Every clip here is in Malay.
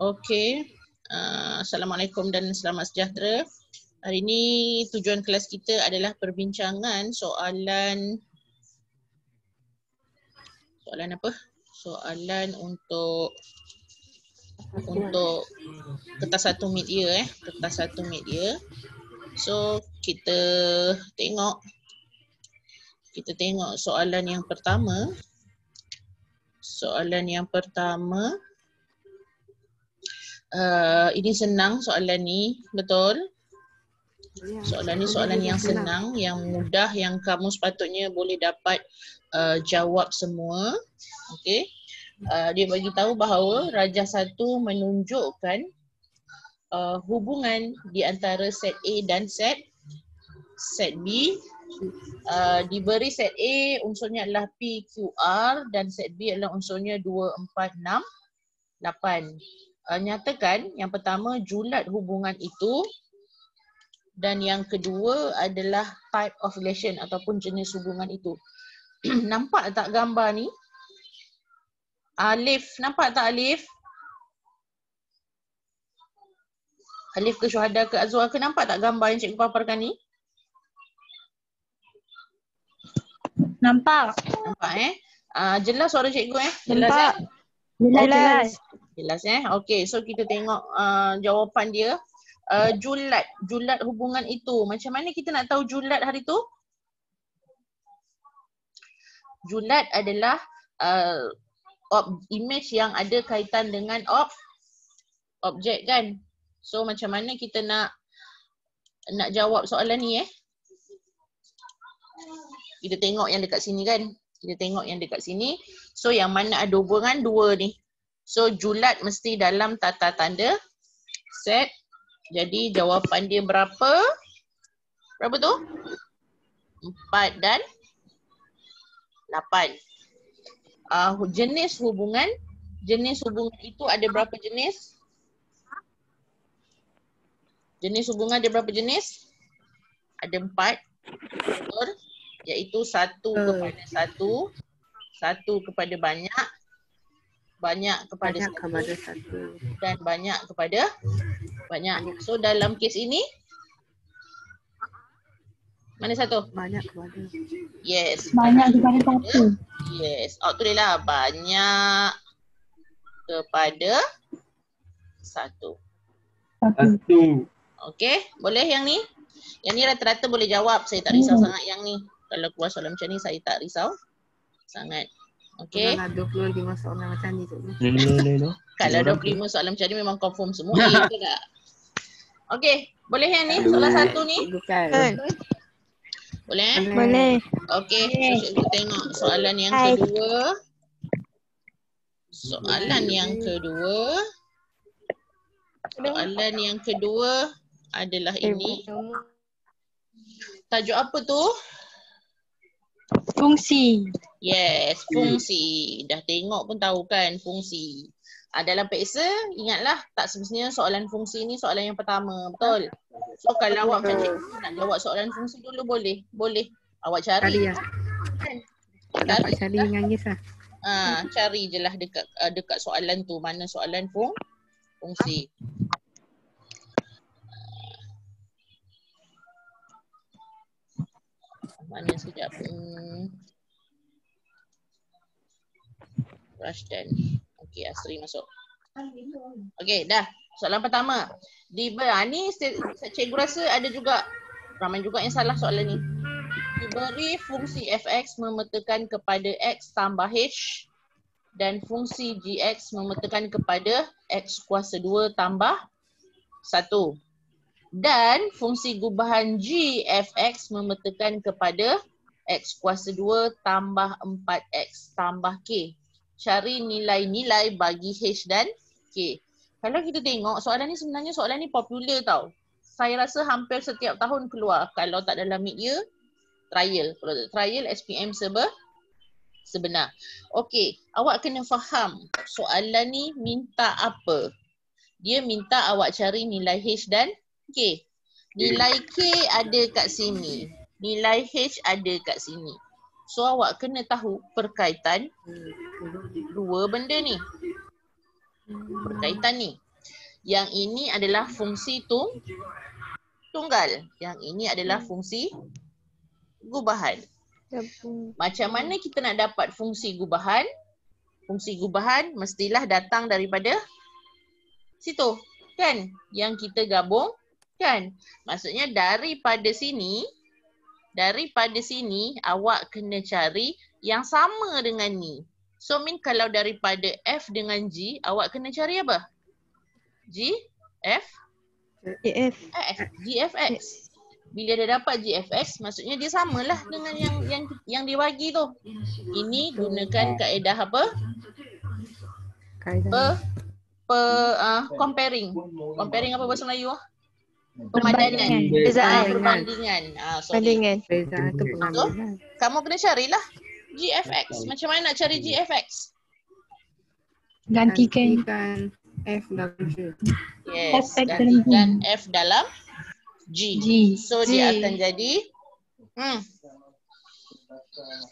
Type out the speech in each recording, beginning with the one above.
Okey. Assalamualaikum dan selamat sejahtera. Hari ini tujuan kelas kita adalah perbincangan soalan apa? Soalan untuk kertas satu media kertas satu media. So kita tengok soalan yang pertama. Soalan yang pertama, ini senang soalan ni, betul? Soalan ni soalan yang senang, yang mudah, yang kamu sepatutnya boleh dapat jawab semua. Okey. Dia bagi tahu bahawa rajah satu menunjukkan hubungan di antara set A dan set B. Diberi set A unsurnya adalah PQR dan set B adalah unsurnya 2, 4, 6, 8. Nyatakan yang pertama julat hubungan itu dan yang kedua adalah type of relation ataupun jenis hubungan itu. Nampak tak gambar ni? Alif, nampak tak Alif? Alif ke Syuhada ke Azwar ke, nampak tak gambar yang cikgu paparkan ni? Nampak. Nampak jelas suara cikgu Jelas nampak. Jelas. Jelas Okey, so kita tengok jawapan dia. Julat hubungan itu. Macam mana kita nak tahu julat hari tu? Julat adalah image yang ada kaitan dengan objek kan. So macam mana kita nak jawab soalan ni Kita tengok yang dekat sini kan. Kita tengok yang dekat sini. So yang mana ada hubungan dua ni. So julat mesti dalam tata tanda set. Jadi jawapan dia berapa? Berapa tu? 4 dan 8. Jenis hubungan itu ada berapa jenis? Jenis hubungan ada berapa jenis? Ada 4. Betul? Iaitu satu kepada satu, satu kepada banyak, banyak kepada satu, dan banyak kepada banyak. So dalam kes ini mana satu? Banyak kepada. Yes. Banyak kepada satu. Yes. Tulislah banyak kepada satu. Okey, boleh yang ni? Yang ni rata-rata boleh jawab. Saya tak risau sangat yang ni. Kalau keluar soalan macam ni saya tak risau sangat. Okey. Kalau 25 soalan macam ni tu. No. Kalau 25 soalan macam ni memang confirm semua ke tak? Okey, boleh yang ni? Soalan satu ni? Bukan. Boleh? Boleh. Okey, so kita tengok soalan yang kedua. Soalan yang kedua adalah ini. Tajuk apa tu? Fungsi. Yes, fungsi. Dah tengok pun tahu kan fungsi. Dalam peksa, ingatlah tak semestinya soalan fungsi ni soalan yang pertama. Betul? So kalau awak macam cikgu nak jawab soalan fungsi dulu boleh? Boleh. Awak cari. Kan? Dapat cari nangis lah. Cari je lah dekat soalan tu. Mana soalan fungsi. Mana sekejap. Rashdan. Okey, Asri masuk. Okey, dah. Soalan pertama. Ni cikgu rasa ada juga. Ramai juga yang salah soalan ni. Diberi fungsi fx memetakan kepada x tambah h dan fungsi gx memetakan kepada x kuasa 2 tambah 1. Dan fungsi gubahan g fx memetakan kepada x kuasa 2 tambah 4x tambah k. Cari nilai-nilai bagi h dan k. Kalau kita tengok soalan ni sebenarnya soalan ni popular tau. Saya rasa hampir setiap tahun keluar. Kalau tak dalam mid year, trial. Kalau tak trial, SPM sebenar. Okey, awak kena faham soalan ni minta apa. Dia minta awak cari nilai h dan k. Nilai k ada kat sini. Nilai h ada kat sini. So awak kena tahu perkaitan dua benda ni. Perkaitan ni. Yang ini adalah fungsi tunggal. Yang ini adalah fungsi gubahan. Macam mana kita nak dapat fungsi gubahan? Fungsi gubahan mestilah datang daripada situ. Kan? Yang kita gabung. Kan? Maksudnya daripada sini awak kena cari yang sama dengan ni. So mean kalau daripada F dengan G, awak kena cari apa? G, F, GFX. Bila dia dapat GFX, maksudnya dia samalah dengan yang dia bagi tu. Ini gunakan kaedah apa? Comparing. Comparing apa bahasa Melayu? Pemadanan. Perbandingan. Bandingan. So, kamu kena carilah GFX. Macam mana nak cari GFX? Gantikan F dalam G. Yes, gantikan F dalam G. So dia akan jadi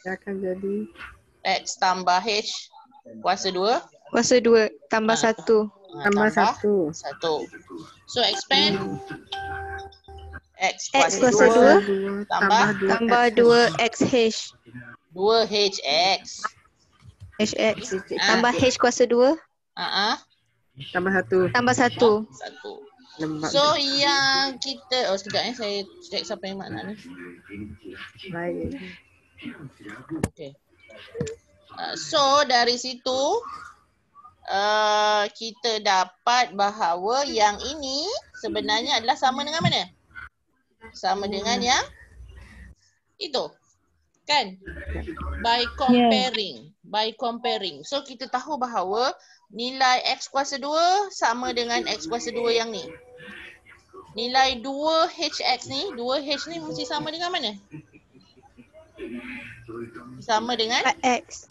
Dia akan jadi X tambah H kuasa 2. Kuasa 2 tambah 1. tambah 1. 1. So expand X X kuasa kuasa 2 tambah 2 XH. 2HX. HX. Tambah H kuasa 2. Tambah 1. Tambah 1. 1. So yang kita, sekejap saya check siapa yang makna ni. Baik. Okay. So dari situ kita dapat bahawa yang ini sebenarnya adalah sama dengan mana? Sama dengan yang itu. Kan? By comparing. By comparing. So kita tahu bahawa nilai X kuasa 2 sama dengan X kuasa 2 yang ni. Nilai 2HX ni, 2H ni mesti sama dengan mana? Sama dengan 4X.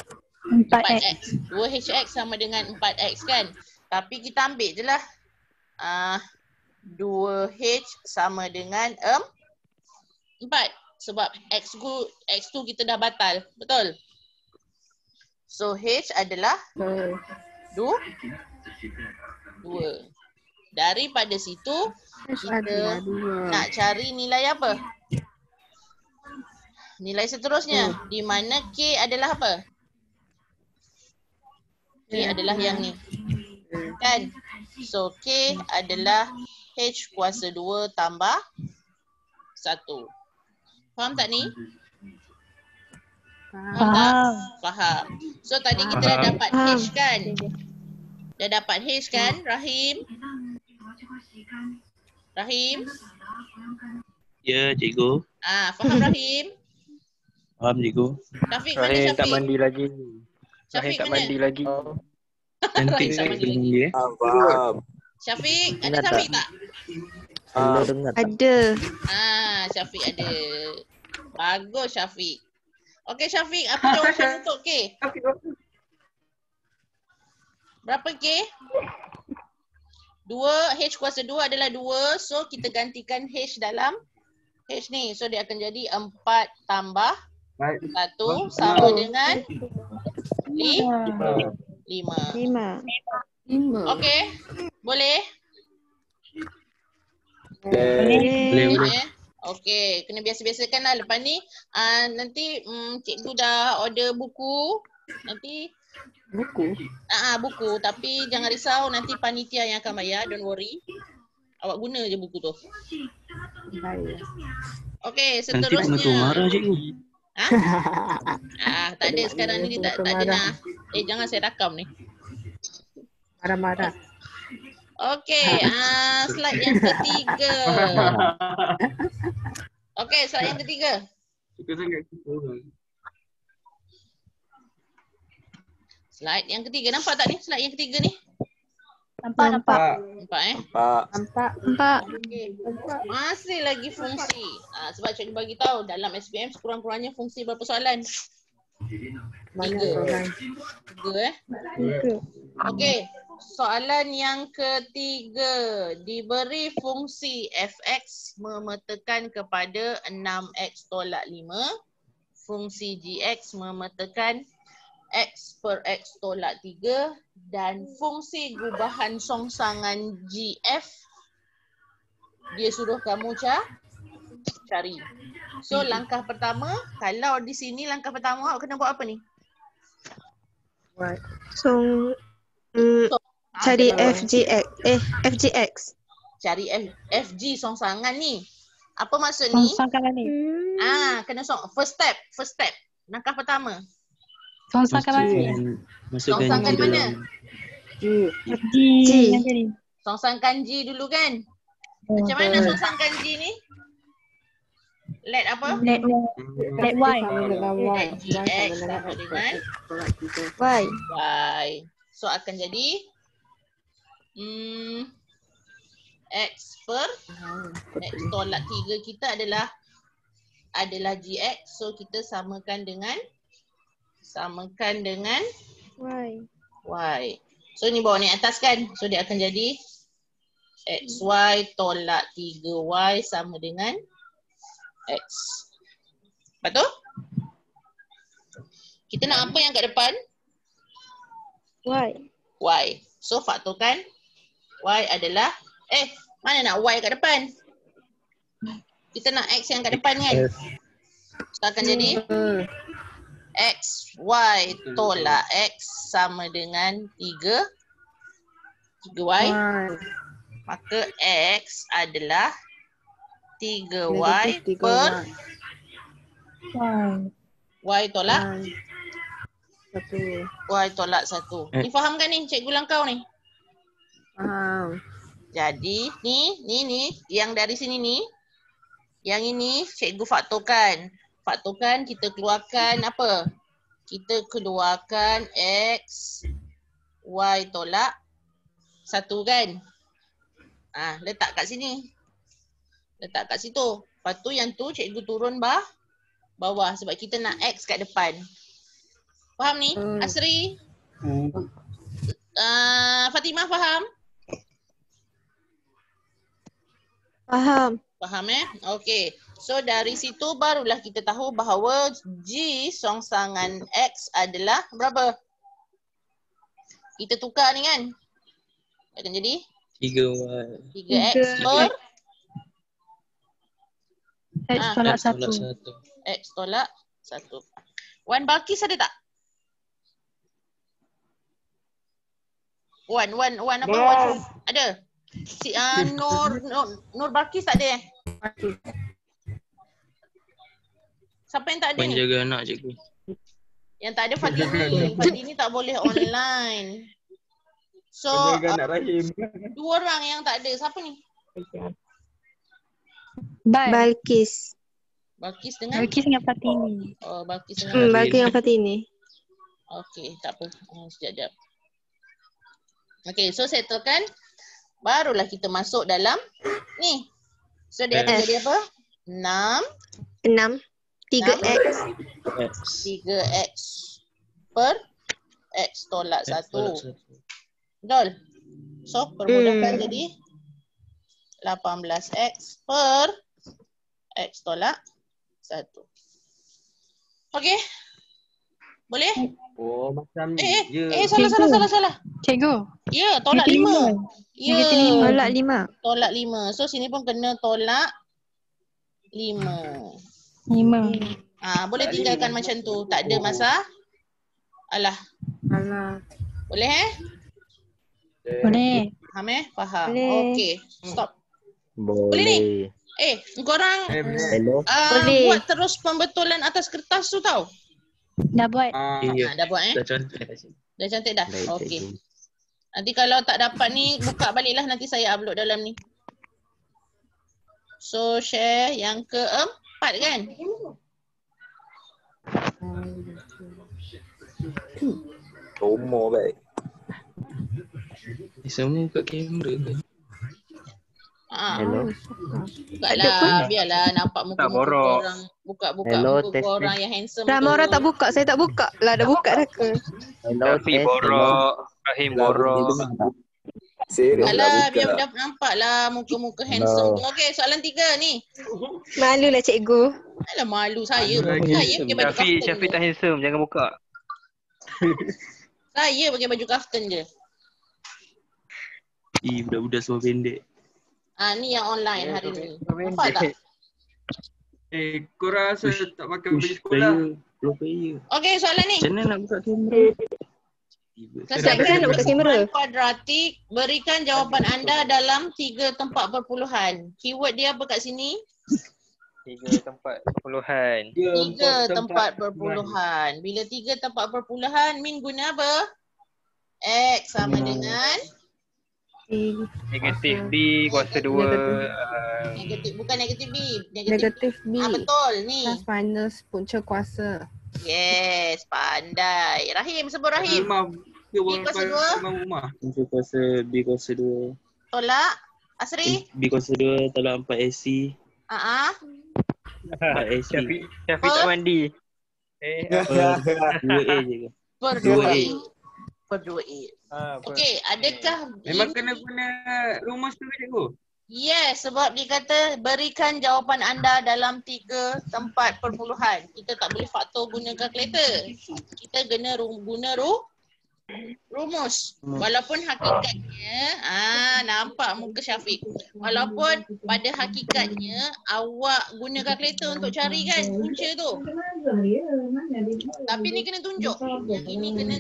4X. 2HX sama dengan 4X kan? Tapi kita ambil je lah 2H sama dengan 4. Sebab X2 kita dah batal. Betul? So H adalah 2. Daripada situ kita nak cari nilai apa? Nilai seterusnya. Di mana K adalah apa? K adalah yang ni. Kan? So K adalah H kuasa 2 tambah 1. Faham tak ni? Faham tak? Faham. So tadi kita dah dapat H kan? Dah dapat H kan, Rahim? Rahim? Ya, cikgu. Faham Rahim? Faham, cikgu. Syafiq mana Rahim Syafiq? tak mandi lagi. Syafiq Rahim tak mana? mandi lagi. Cantik tak mandi sekali lagi. ya. Faham. Syafiq, ada Ingat Syafiq tak? Hello, dengar tak? Ada. Syafiq ada. Bagus Syafiq. Okey Syafiq, apa jawapan untuk K? Berapa K? 2, H kuasa 2 adalah 2. So kita gantikan H dalam H ni. So dia akan jadi 4 tambah 1 sama dengan 5. 5. Okey, boleh? Boleh. Okey, kena biasa-biasakan lah lepas ni. Nanti cikgu dah order buku. Nanti Buku. buku. Tapi jangan risau, nanti panitia yang akan bayar. Don't worry. Awak guna je buku tu. Baik. Okey, Nanti pengatur seterusnya. marah, cikgu. Tak ada sekarang ni dia tak ada nak. Jangan saya rakam ni. Marah-marah. Okey, slide yang ketiga. Okey, slide yang ketiga. Suka sangat kita. Slide yang ketiga. Nampak tak ni slide yang ketiga ni? Nampak. Nampak Nampak. Okey. Masih lagi fungsi. Sebab cikgu bagi tahu dalam SPM sekurang-kurangnya fungsi berapa soalan? Banyak 3. soalan. 3 Okey. Soalan yang ketiga. Diberi fungsi fx memetakan kepada 6x tolak 5. fungsi GX memetakan X per X tolak 3 dan fungsi gubahan songsangan GF dia suruh kamu cari. So langkah pertama, kalau di sini langkah pertama awak kena buat apa ni? So, cari FGX. Cari FG songsangan ni. Apa maksud ni? Songsangan ni. Kena first step. Langkah pertama. Songsangan mana? Masukkan Songsangan G mana? dalam G. Songsangkan G dulu kan? Macam mana songsangkan G ni? Let apa? Let Y. Let GX sama dengan Y. Y. So akan jadi X per X tolak 3 kita adalah GX. So kita samakan dengan Y. So ni bawah ni atas kan? So dia akan jadi XY tolak 3Y sama dengan X. Betul? Kita nak apa yang kat depan? Y. So faktorkan Y adalah mana nak Y kat depan? Kita nak X yang kat depan kan? So akan jadi X, Y tolak X sama dengan 3Y. Maka X adalah 3Y per Y tolak 1. Ni faham kan ni cikgu langkau ni? Faham. Jadi ni yang dari sini ni. Yang ini cikgu faktorkan. Faktorkan kita keluarkan apa? Kita keluarkan X Y tolak 1 kan? Letak kat sini. Letak kat situ. Lepas tu yang tu cikgu turun bawah sebab kita nak X kat depan. Faham ni? Asri? Fatimah faham? Faham Okey. So dari situ barulah kita tahu bahawa G songsangan X adalah berapa? Kita tukar ni kan? Akan jadi 3X per X tolak 1. X tolak 1. Wan Balkis ada tak? Wan apa? Wan ada? Si Nur Balkis tak ada Siapa yang tak ada ni? Penjaga anak cikgu. Yang tak ada Fadini tak boleh online. So dua orang yang tak ada. Siapa ni? Balkis. Balkis dengan Fatini. Oh, Balkis dengan Balkis dengan Fatini. Okey, tak apa. Sekejap. Okey, so settlekan. Barulah kita masuk dalam ni. So dia akan jadi apa? 6 3X per X tolak 1. Betul? So permudahkan jadi 18X per X tolak 1. Okey? Boleh? Oh, macam Salah. Cikgu. Ya, tolak 5. Ya. Tolak 5. So sini pun kena tolak 5. Boleh tinggalkan macam tu. Tak ada masalah. Alah. Boleh Boleh. Faham Faham. Boleh. Okey. Stop. boleh. ni? Korang buat terus pembetulan atas kertas tu tau. Dah buat. Dah buat Dah cantik dah sini. Dah cantik dah? Baik, Okey. cikgu. Nanti kalau tak dapat ni, buka baliklah nanti saya upload dalam ni. So share yang keempat kan? Semua baik. Semua kat kamera kan. Hello. Bukalah, biarlah nampak muka-muka korang. Buka-buka Hello, muka korang yang handsome Ramai orang tak buka. Saya tak buka. Lah dah buka dah ke? Hello, Rafi borok. Rahim borok. Serius Alah, dah biar buka. dah nampak lah muka-muka handsome tu. Okey, soalan 3 ni. Malulah cikgu. Alah, malu saya. Malu lagi. Saya pakai baju kaftan Syafiq je. tak handsome, jangan buka. Saya pakai baju kaftan je. Budak-budak semua pendek. Ni yang online hari ni. Nampak tak? Kau rasa tak pakai baju sekolah? Pro player. Okey, soalan ni. Macam mana nak buka kamera? Selesaikan nak buka kamera. persamaan kuadratik. Berikan jawapan anda dalam 3 tempat perpuluhan. Keyword dia apa kat sini? 3 tempat puluhan. 3 tempat perpuluhan. Bila 3 tempat perpuluhan, Min guna apa? X sama dengan Negatif B kuasa 2. negatif. Bukan negatif B. Negatif B. Betul ni. Plus minus punca kuasa. Yes, pandai. Rahim, sebut Rahim. Rumah. B kuasa 2. Rumah. B kuasa 2. Tolak. Asri. B kuasa 2 tolak 4 AC. 4 AC. Syafiq tak mandi. 2A je ke? Per 2A. 2A. Per 2A. Okey, adakah Memang kena guna rumus tu cikgu? Yes, sebab dia kata berikan jawapan anda dalam 3 tempat perpuluhan. Kita tak boleh faktor guna kalkulator. Kita kena guna rumus. Walaupun hakikatnya, nampak muka Syafiq. Walaupun pada hakikatnya awak guna kalkulator untuk cari kan punca tu. Tapi ni kena tunjuk. Yang ini kena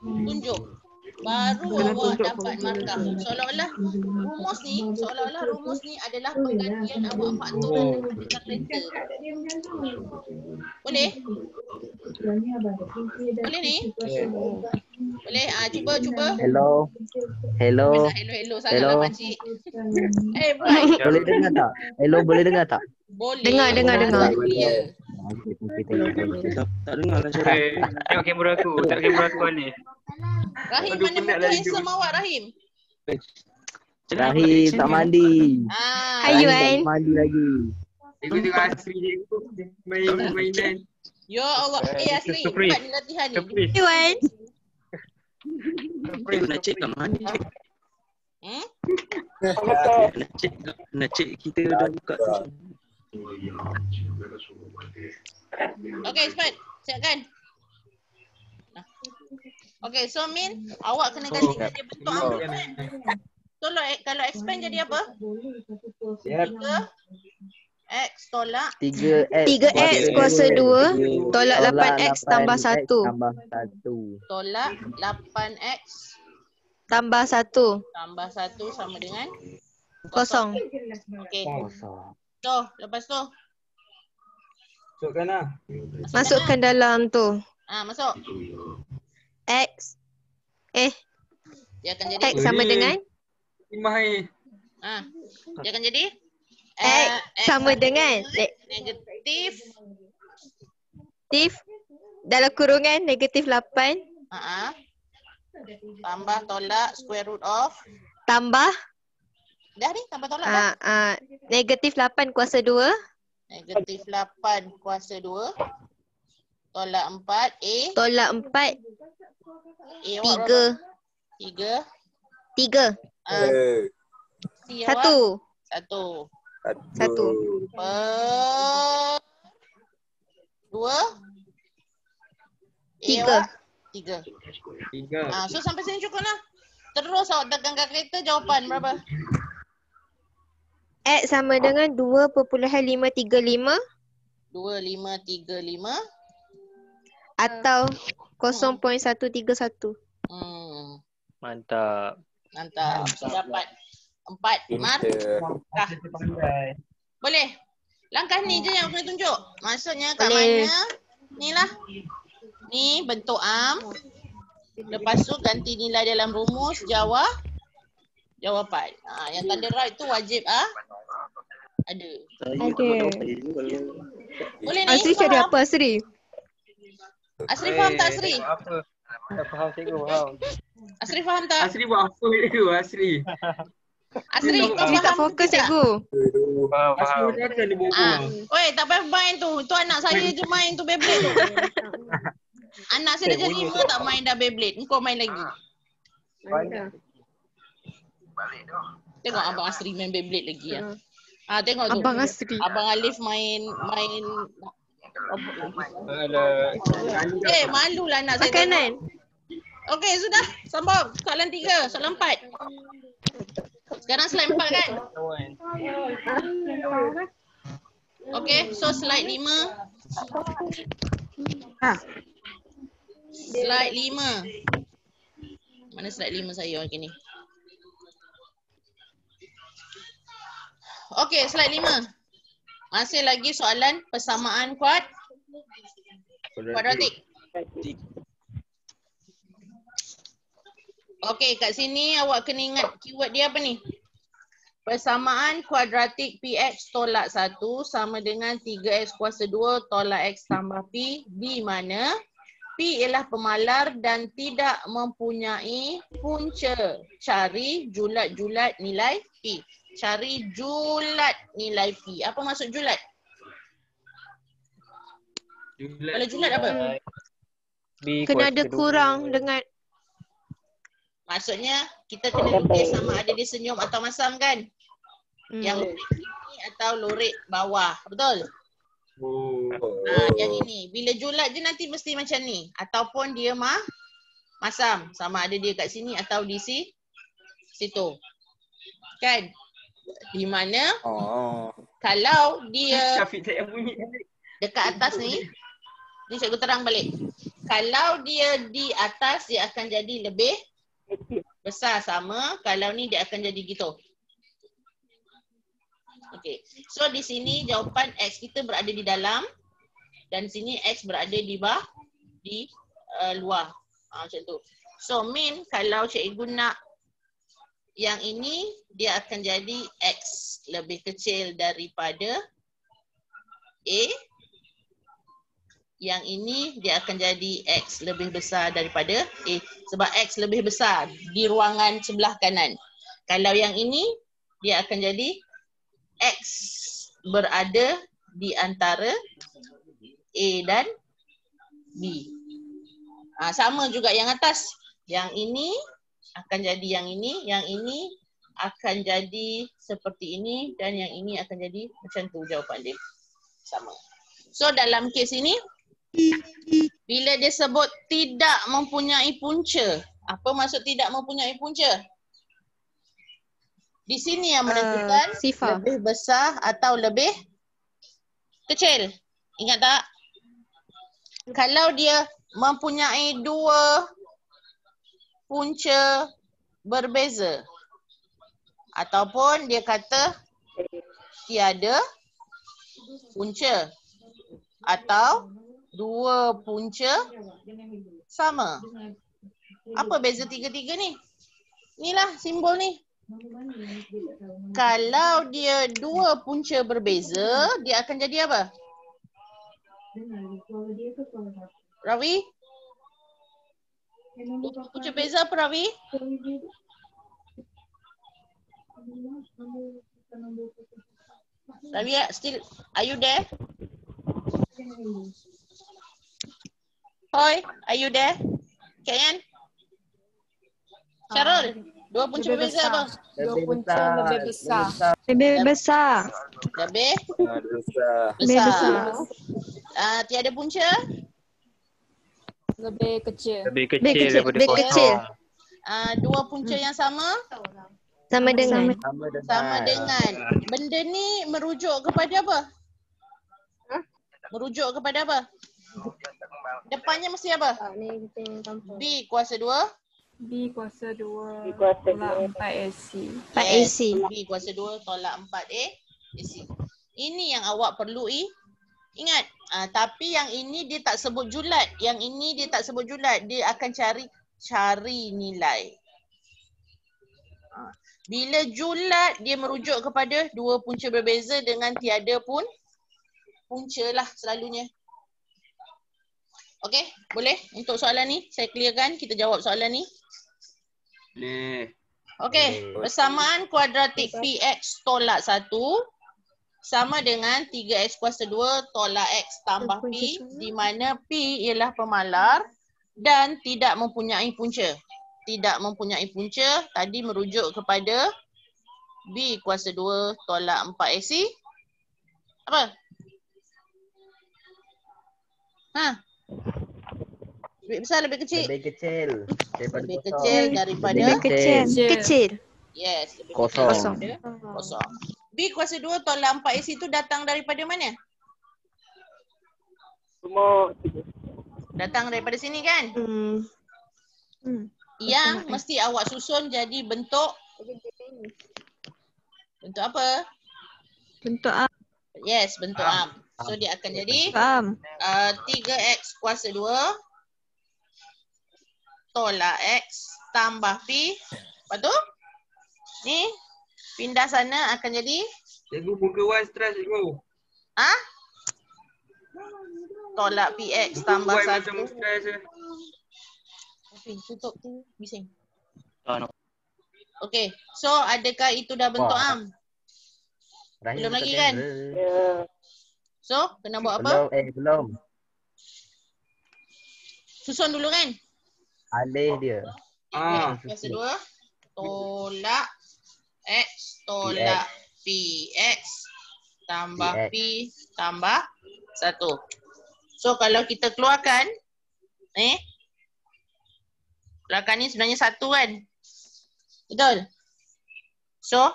tunjuk. Baru awak dapat markah. Seolah-olah rumus ni adalah penggantian awak faktor dengan kalkulator. Boleh? Boleh ni? Boleh? Cuba. Hello. Hello. Hello sangatlah makcik. Buat. Boleh dengar tak? Hello, boleh dengar tak? Boleh. Dengar. Clear. Tak dengar lah suara. Tengok kamera aku. Tak kamera aku balik. Rahim, mana muka handsome awak Rahim? Rahim tak mandi. Ayu Rahim kan? tak mandi lagi. Cikgu tengok Asri cikgu. Mainan. Ya Allah. Asri, Surprise. buat ni latihan ni. Surprise. Ayu kan? Nak cek kat mana? Nak cek kita dah buka. Okey, cepat. Siapkan. Okey, so Min, awak kena ganti dia bentuk angka kan? So kalau expand jadi apa? 3 X tolak 3X kuasa 2 tolak 8X tambah 1 tolak 8X tambah 1 tambah 1 sama dengan kosong. Okey. So, lepas tu Masukkan lah. Masukkan dalam tu. masuk. X Dia akan jadi X sama dengan Mahir. dia akan jadi X sama dengan negatif dalam kurungan negatif 8 tambah tolak square root of tambah dah ni tambah tolak dah. negatif 8 kuasa 2 Negatif 8 kuasa 2 tolak 4 tolak 4 awak 3 3 C 1 1 per 2 3 so sampai sini cukup lah. Terus awak tekan kalkulator jawapan berapa? X sama dengan 2.535 2535 atau 0.131. Mantap. So dapat 4 markah. Boleh? Langkah ni je yang kena tunjuk. Maksudnya kat Boleh. mana? Ni lah. Ni bentuk am. Lepas tu ganti nilai dalam rumus jawapan. Yang tanda right tu wajib ada. Boleh ni? Asri cari apa Asri? Asri faham tak Asri? Apa? Tak faham cikgu, faham. Asri faham tak? Asri buat apa cikgu? Asri. Asri kau Asri tak faham fokus tak? cikgu. Faham. Asri buat apa dia buat buang? Oi, tak payah main tu. Tu anak saya je main tu Beyblade tu. Anak saya dah jadi 5 tak main dah Beyblade. Engkau main lagi. Tengok Abang Asri main Beyblade lagi ya. Tengok tu. Abang Asri. Abang Alif main Alah. malulah nak saya tengok. Makanan. Okey, sudah. Sambung. Soalan 3, soalan 4. Sekarang slide 4 kan? Okey, so slide 5. Slide 5. Mana slide 5 saya okey ni? Okey, slide 5. Masih lagi soalan persamaan kuadratik. Okey, kat sini awak kena ingat keyword dia apa ni? Persamaan kuadratik PX tolak 1 sama dengan 3X kuasa 2 tolak X tambah P, di mana P ialah pemalar dan tidak mempunyai punca. Cari julat-julat nilai P. Cari julat nilai P. Apa maksud julat? Kalau julat apa? Kena ada kurang dengan Maksudnya kita kena lukis sama ada dia senyum atau masam kan? Yang lorek sini atau lorek bawah. Betul? Yang ini. Bila julat je nanti mesti macam ni. Ataupun dia masam. Sama ada dia kat sini atau di situ. Kan? Di mana kalau dia Syafiq tak yang bunyi. dekat atas ni cikgu terang balik. Kalau dia di atas dia akan jadi lebih besar sama. Kalau ni dia akan jadi gitu. Okey. So di sini jawapan X kita berada di dalam dan sini X berada di luar. Macam tu. So mean kalau cikgu nak yang ini dia akan jadi X lebih kecil daripada A. Yang ini dia akan jadi X lebih besar daripada A. Sebab X lebih besar di ruangan sebelah kanan. Kalau yang ini dia akan jadi X berada di antara A dan B. Sama juga yang atas. Yang ini akan jadi yang ini akan jadi seperti ini dan yang ini akan jadi macam tu jawapan dia. Sama. So dalam kes ini bila dia sebut tidak mempunyai punca, apa maksud tidak mempunyai punca? Di sini yang menentukan lebih besar atau lebih kecil. Ingat tak? Kalau dia mempunyai dua punca berbeza ataupun dia kata tiada punca atau dua punca sama. Apa beza tiga-tiga ni? Inilah simbol ni. Kalau dia dua punca berbeza, dia akan jadi apa? Rawi? Punca beza apa Rawi? Rawi, still, are you there? Hoi, are you there? Kayan? Syarul, dua punca berbeza apa? Dua punca lebih besar. Lebih besar. Lebih Lebih besar. besar. Tiada punca? Lebih kecil. Lebih Lebih kecil kecil. daripada Lebih kosong. kecil. Dua punca yang sama? Sama dengan. Sama dengan. Benda ni merujuk kepada apa? Merujuk kepada apa? Depannya mesti apa? B kuasa 2. B kuasa 2 tolak 4 AC. 4 AC. B kuasa 2 tolak 4 AC. Ini yang awak perlu ingat. Tapi yang ini dia tak sebut julat. Yang ini dia tak sebut julat. Dia akan cari nilai. Bila julat dia merujuk kepada dua punca berbeza dengan tiada pun punca lah selalunya. Okey, boleh untuk soalan ni saya clearkan, kita jawab soalan ni. Boleh. Okey, persamaan kuadratik PX tolak 1 sama dengan 3X kuasa 2 tolak X tambah P, di mana P ialah pemalar dan tidak mempunyai punca. tidak mempunyai punca tadi merujuk kepada B kuasa 2 tolak 4AC. Apa? Lebih besar, lebih kecil? Lebih kecil daripada Lebih kosong. kecil daripada Lebih kecil. Kecil. yes, lebih Kosong. kecil daripada kosong. B kuasa 2 tolak 4AC itu datang daripada mana? Datang daripada sini kan? Yang mesti awak susun jadi bentuk apa? Bentuk am. Yes, bentuk am. So dia akan jadi Am. 3x kuasa 2 tolak x tambah p. Lepas tu ni pindah sana akan jadi Cikgu muka Wan stres cikgu. tolak px tambah Wan 1. macam stres je. Tutup tu bising. Ah, no. Okey, so adakah itu dah bentuk Wah. am? Rahim Belum buka lagi kan? kamera. So kena buat apa? Belum. Susun dulu kan? Alih dia. Kuasa 2 tolak x tolak px tambah p tambah 1. So kalau kita keluarkan keluarkan ni sebenarnya 1 kan? Betul? So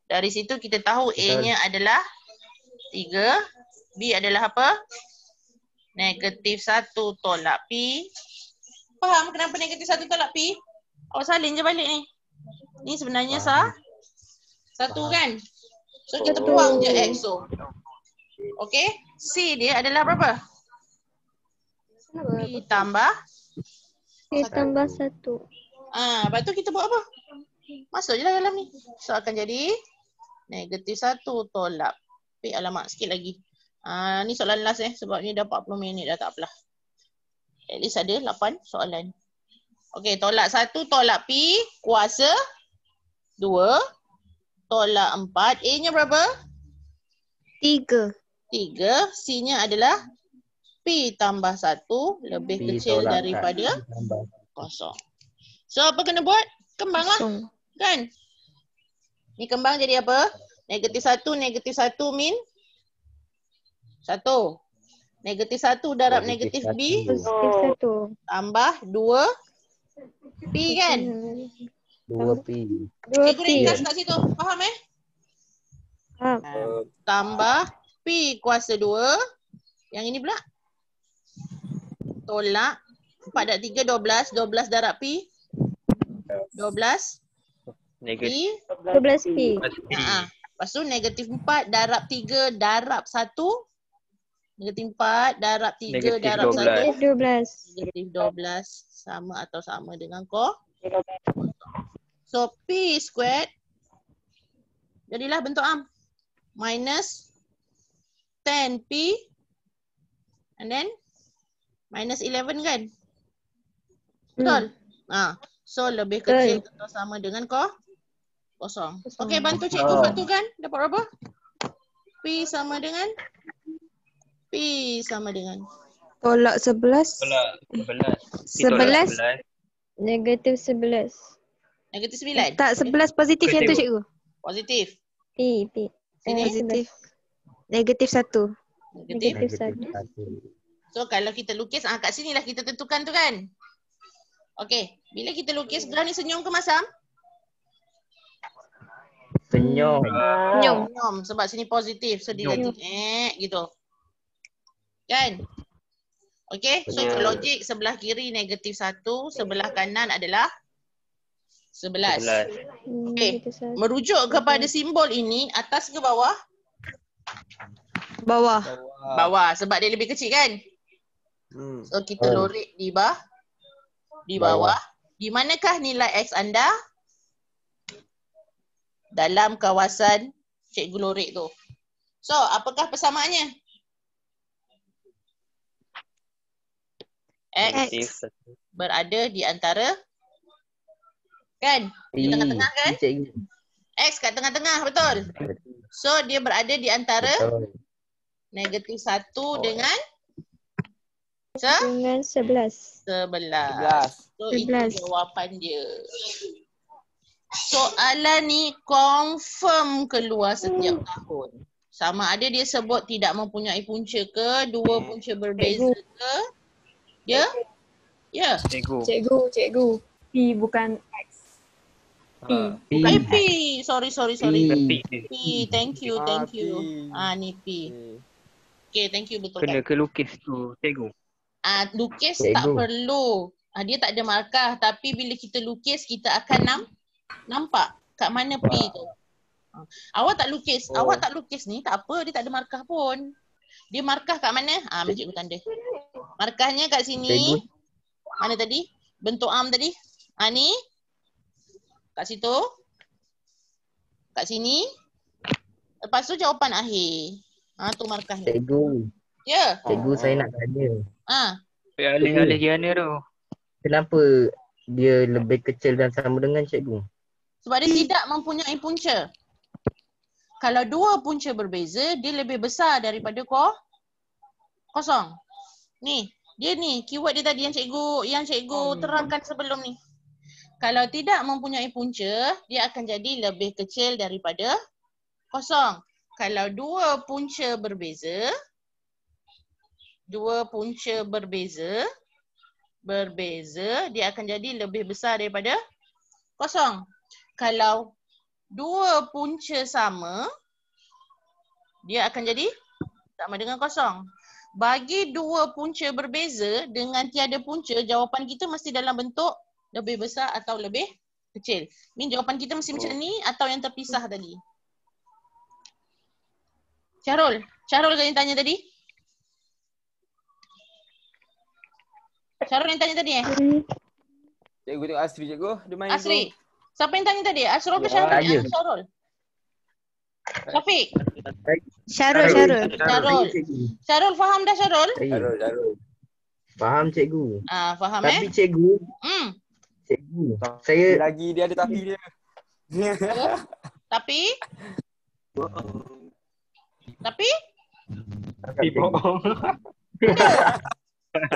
dari situ kita tahu A-nya adalah 3, B adalah apa? Negatif 1 tolak P. Faham kenapa negatif 1 tolak P? Awak salin je balik ni. Ni sebenarnya 1 kan? So kita buang je X tu. Okay? C dia adalah berapa? P tambah P tambah 1. lepas tu kita buat apa? Masuk je lah dalam ni. So akan jadi negatif 1 tolak P. Alamak, sikit lagi. Ni soalan last sebab ni dah 40 minit dah, tak apalah. At least ada 8 soalan. Okey, tolak 1 tolak P kuasa 2 tolak 4. A-nya berapa? 3. 3. C-nya adalah P tambah 1 lebih P kecil tolak daripada tambah. kosong. So apa kena buat? Kembang lah. Kosong. Kan? Ni kembang jadi apa? Negatif 1 min 1. Negatif 1 darab negatif B Positif 1. tambah 2 P kan? 2 P. 2 Cikgu P. ringkas kat situ. Faham Tambah P kuasa 2. Yang ini pula. Tolak 4 darab 3, 12. 12 darab P. 12 Negatif. P. 12 P. Lepas tu negatif 4 darab 3 darab 1. Negatif 4 darab 3 Negatif darab 1. Negatif 12. Negatif 12 sama atau sama dengan kosong. So P squared jadilah bentuk am. Minus 10P and then minus 11 kan? Betul? So lebih kecil atau sama dengan kosong. Okey, bantu cikgu bantukan. Dapat berapa? P sama dengan Tolak 11. Tolak 11. Negatif 11. negatif 9. Tak, 11 positif yang tu cikgu. Positif. P. Sini Positif. Negatif 1. Negatif. 1. So kalau kita lukis kat sinilah kita tentukan tu kan. Okey, bila kita lukis gerak ni senyum ke masam? Senyum. Senyum sebab sini positif. So dia jadi gitu. Kan? Okey, so itu logik sebelah kiri negatif 1, sebelah kanan adalah 11. Okey, merujuk kepada simbol ini atas ke bawah? Bawah. Bawah sebab dia lebih kecil kan? So kita lorek di bawah. Di manakah nilai X anda? Dalam kawasan cikgu lorek tu. So apakah persamaannya? X berada di antara kan? Di tengah-tengah kan? X kat tengah-tengah, betul? So dia berada di antara negatif 1 dengan Dengan 11. 11. So itu 11. jawapan dia. Soalan ni confirm keluar setiap tahun. Sama ada dia sebut tidak mempunyai punca ke, dua punca berbeza ke. Ya? Ya. Cikgu. P bukan X. P. Bukan P. Sorry. P. P. Thank you. Ni P. Okay, thank you, betul Kena kan? ke lukis tu, cikgu. Lukis Cikgu. tak perlu. Dia tak ada markah, tapi bila kita lukis kita akan nampak kat mana P tu. Awak tak lukis ni tak apa, dia tak ada markah pun. Dia markah kat mana? Cikgu tanda. Markahnya kat sini. Cikgu. Mana tadi? Bentuk arm tadi. Ni. Kat situ. Kat sini. Lepas tu jawapan akhir. Tu markahnya. Cikgu. Ya. Cikgu saya nak tanya. Alih-alih gana tu. Kenapa dia lebih kecil dan sama dengan cikgu? Sebab dia tidak mempunyai punca. Kalau dua punca berbeza, dia lebih besar daripada kosong. Ni, dia ni keyword dia tadi yang cikgu terangkan sebelum ni. Kalau tidak mempunyai punca, dia akan jadi lebih kecil daripada kosong. Kalau dua punca berbeza, dia akan jadi lebih besar daripada kosong. Kalau dua punca sama, dia akan jadi sama dengan kosong. Bagi dua punca berbeza dengan tiada punca, jawapan kita mesti dalam bentuk lebih besar atau lebih kecil. Ni jawapan kita mesti macam ni atau yang terpisah tadi. Syarul kan yang tanya tadi? Syarul yang tanya tadi Cikgu tengok Asri cikgu. Dia main Asri. Siapa yang tanya tadi? Asrul ke Ya, Syarul? saya. Syarul. Syafiq. Syarul. Syarul faham dah Syarul? Darul. Faham cikgu. Faham Tapi cikgu, saya Lagi dia ada tapi dia. Tapi Tapi bohong.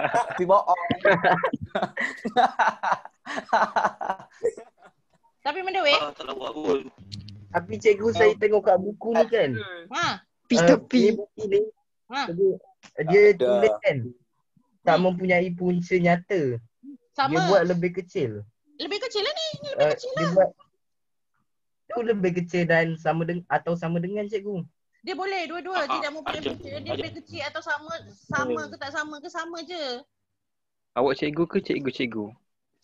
Tapi bohong. Tapi benda weh. Tak nak buat pun. Tapi cikgu saya tengok kat buku ni kan. P Ni tepi. buku ni. Ha. Dia Ada. tulis kan. Tak mempunyai punca nyata. Sama. Dia buat lebih kecil. Lebih kecil lah ni. Ni lebih kecil Dia lah. buat tu lebih kecil dan sama dengan atau sama dengan cikgu. Dia boleh dua-dua. Tidak mempunyai punca. Dia lebih kecil atau sama ke tak sama ke sama je. Awak cikgu ke cikgu?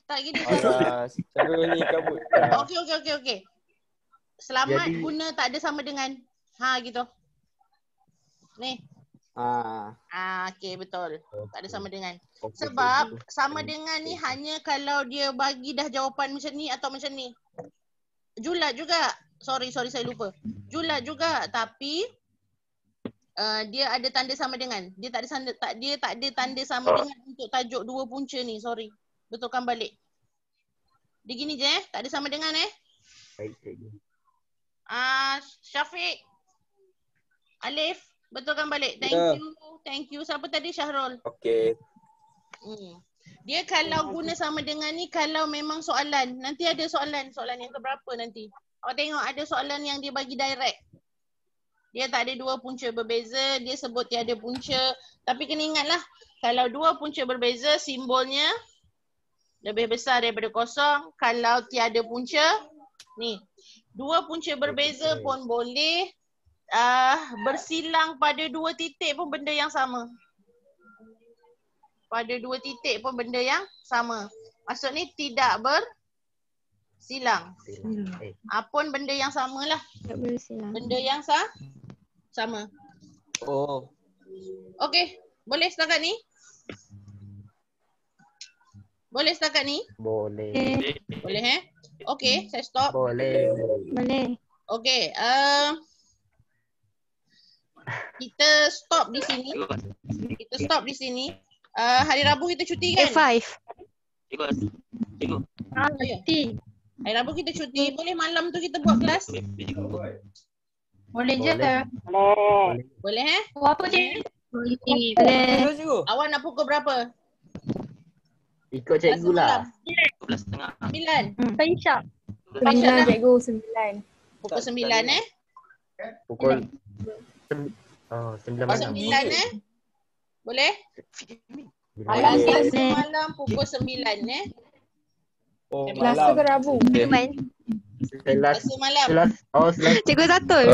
Tak gini Syarul. Cikgu ni kabut. Okey. Selamat Jadi- guna tak ada sama dengan. Gitu. Ni. Okey betul. Tak ada sama dengan. Okey, Sebab cikgu. sama dengan ni hanya kalau dia bagi dah jawapan macam ni atau macam ni. Julat juga. Sorry saya lupa. Julat juga tapi dia ada tanda sama dengan. Dia tak ada tanda sama dengan untuk tajuk dua punca ni. Sorry. Betulkan balik. Dia gini je tak ada sama dengan Baik cikgu. Syafiq. Alif, betulkan balik. Ya. Thank you. Siapa tadi? Syahrul. Okey. Dia kalau guna sama dengan ni kalau memang soalan. Nanti ada soalan yang keberapa nanti. Awak tengok ada soalan yang dia bagi direct. Dia tak ada dua punca berbeza, dia sebut tiada punca. Tapi kena ingatlah, kalau dua punca berbeza simbolnya lebih besar daripada kosong. Kalau tiada punca, ni. Dua punca berbeza pun boleh bersilang pada dua titik pun benda yang sama. Pada dua titik pun benda yang sama. Maksud ni tidak bersilang. Pun benda yang sama lah. Tak bersilang. Benda yang sama. Oh. Okey, boleh setakat ni? Boleh setakat ni? Boleh. Boleh Okey, saya stop. Boleh. Boleh. Okey, kita stop di sini. Hari Rabu kita cuti kan? A5. Cikgu. Hari Rabu kita cuti. Boleh malam tu kita buat kelas? Boleh je. Boleh. Boleh Buat apa je? Boleh. Cikgu. Awak nak pukul berapa? Ikut cikgu lah. 9. Saya Syak. Sembilan, cikgu 9. Pukul 9 Pukul 9 Pukul malam. 9 Boleh? Bila- Selasa malam pukul 9 Oh, Selasa ke malam. Rabu? Selasa malam. Selasa. Cikgu Zatul.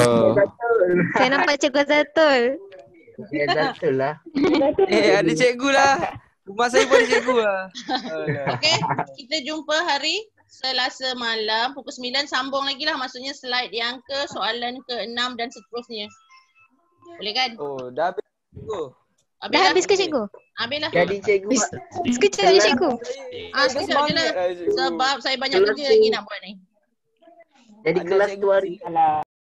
Saya nampak Cikgu Zatul. Betul lah. Ada cikgu lah. Rumah saya pun ada cikgu lah. Okey, kita jumpa hari Selasa malam pukul 9, sambung lagi lah, maksudnya slide yang ke soalan ke-6 dan seterusnya. Boleh kan? Oh, dah habis cikgu. Dah habis ke cikgu? Habislah. Jadi cikgu Sekejap je cikgu. Sekejap je lah. Semangat lah, cikgu. Sebab saya banyak kerja lagi nak buat ni. jadi kelas tu hari